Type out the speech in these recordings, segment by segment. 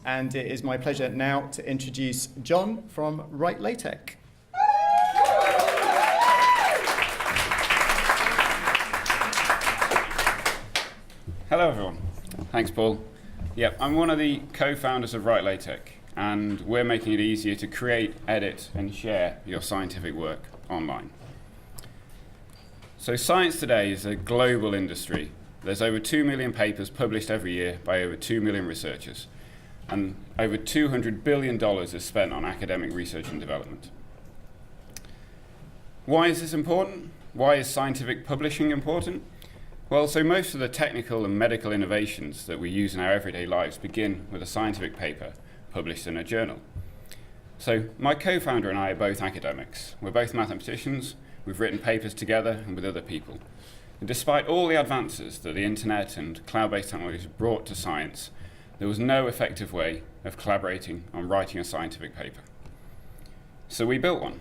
and it is my pleasure now to introduce John from Write Latex. Hello everyone. Thanks, Paul. Yep, I'm one of the co-founders of Write Latex, and we're making it easier to create, edit, and share your scientific work online. So science today is a global industry. There's over 2 million papers published every year by over 2 million researchers, and over $200 billion is spent on academic research and development. Why is this important? Why is scientific publishing important? Well, so most of the technical and medical innovations that we use in our everyday lives begin with a scientific paper published in a journal. So my co-founder and I are both academics. We're both mathematicians. We've written papers together and with other people. And despite all the advances that the internet and cloud-based technologies brought to science, there was no effective way of collaborating on writing a scientific paper. So we built one.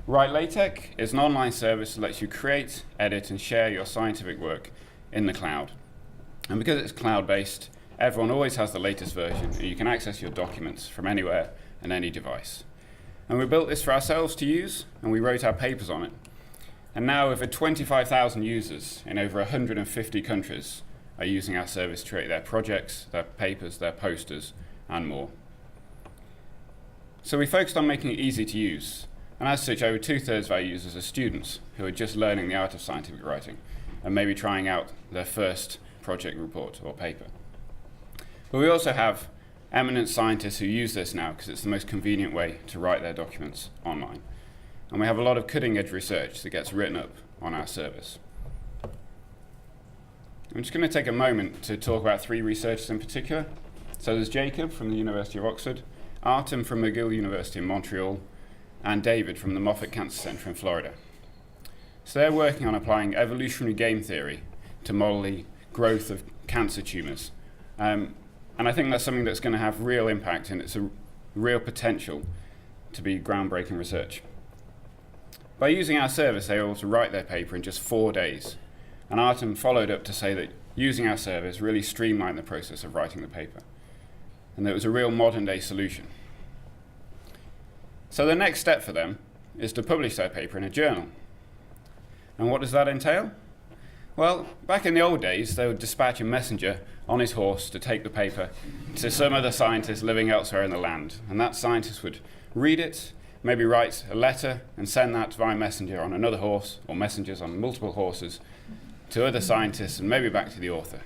Write Latex is an online service that lets you create, edit, and share your scientific work in the cloud. And because it's cloud-based, everyone always has the latest version, and you can access your documents from anywhere and any device. And we built this for ourselves to use, and we wrote our papers on it. And now over 25,000 users in over 150 countries are using our service to create their projects, their papers, their posters, and more. So we focused on making it easy to use. And as such, over 2/3 of our users are students who are just learning the art of scientific writing and maybe trying out their first project report or paper. But we also have eminent scientists who use this now because it's the most convenient way to write their documents online. And we have a lot of cutting-edge research that gets written up on our service. I'm just going to take a moment to talk about 3 researchers in particular. So there's Jacob from the University of Oxford, Artem from McGill University in Montreal, and David from the Moffitt Cancer Center in Florida. So they're working on applying evolutionary game theory to model the growth of cancer tumors. And I think that's something that's going to have real impact, and it's a real potential to be groundbreaking research. By using our service, they were able to write their paper in just 4 days. And Artem followed up to say that using our service really streamlined the process of writing the paper, and that it was a real modern-day solution. So the next step for them is to publish their paper in a journal. And what does that entail? Well, back in the old days, they would dispatch a messenger on his horse to take the paper to some other scientist living elsewhere in the land. And that scientist would read it, maybe write a letter, and send that via messenger on another horse, or messengers on multiple horses, to other scientists, and maybe back to the author.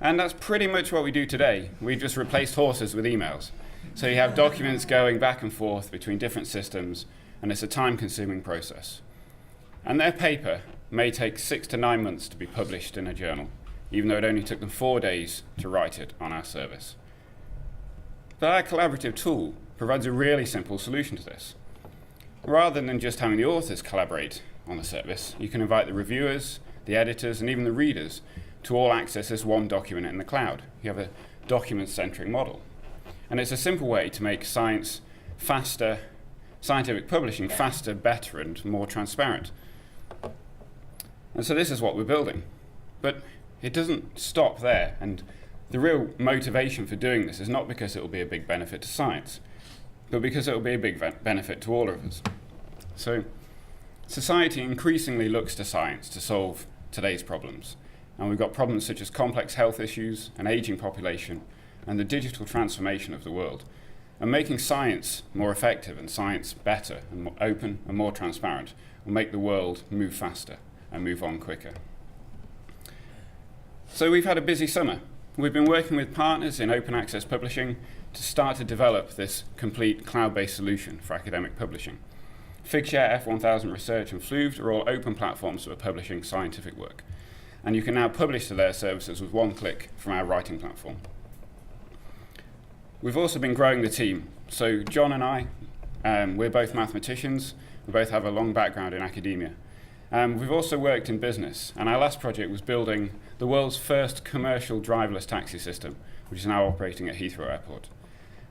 And that's pretty much what we do today. We've just replaced horses with emails. So you have documents going back and forth between different systems, and it's a time-consuming process. And their paper may take 6 to 9 months to be published in a journal, even though it only took them 4 days to write it on our service. But our collaborative tool provides a really simple solution to this. Rather than just having the authors collaborate on the service, you can invite the reviewers, the editors, and even the readers to all access this one document in the cloud. You have a document-centric model. And it's a simple way to make science faster, scientific publishing faster, better, and more transparent. And so this is what we're building. But it doesn't stop there. And the real motivation for doing this is not because it will be a big benefit to science, but because it will be a big benefit to all of us. So society increasingly looks to science to solve today's problems. And we've got problems such as complex health issues, an aging population, and the digital transformation of the world. And making science more effective and science better and more open and more transparent will make the world move faster and move on quicker. So we've had a busy summer. We've been working with partners in open access publishing to start to develop this complete cloud-based solution for academic publishing. Figshare, F1000 Research, and Fluved are all open platforms for publishing scientific work. And you can now publish to their services with one click from our writing platform. We've also been growing the team. So John and I, we're both mathematicians. We both have a long background in academia. We've also worked in business, and our last project was building the world's first commercial driverless taxi system, which is now operating at Heathrow Airport.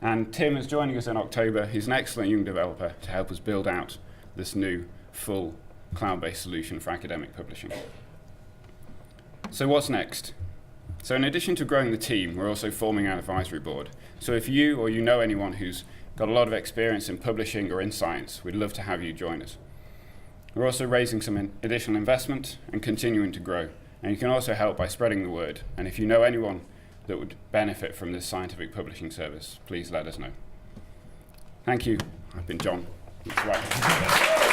And Tim is joining us in October. He's an excellent young developer to help us build out this new, full, cloud-based solution for academic publishing. So what's next? So in addition to growing the team, we're also forming an advisory board. So if you or you know anyone who's got a lot of experience in publishing or in science, we'd love to have you join us. We're also raising some additional investment and continuing to grow. And you can also help by spreading the word. And if you know anyone that would benefit from this scientific publishing service, please let us know. Thank you. I've been John. That's right.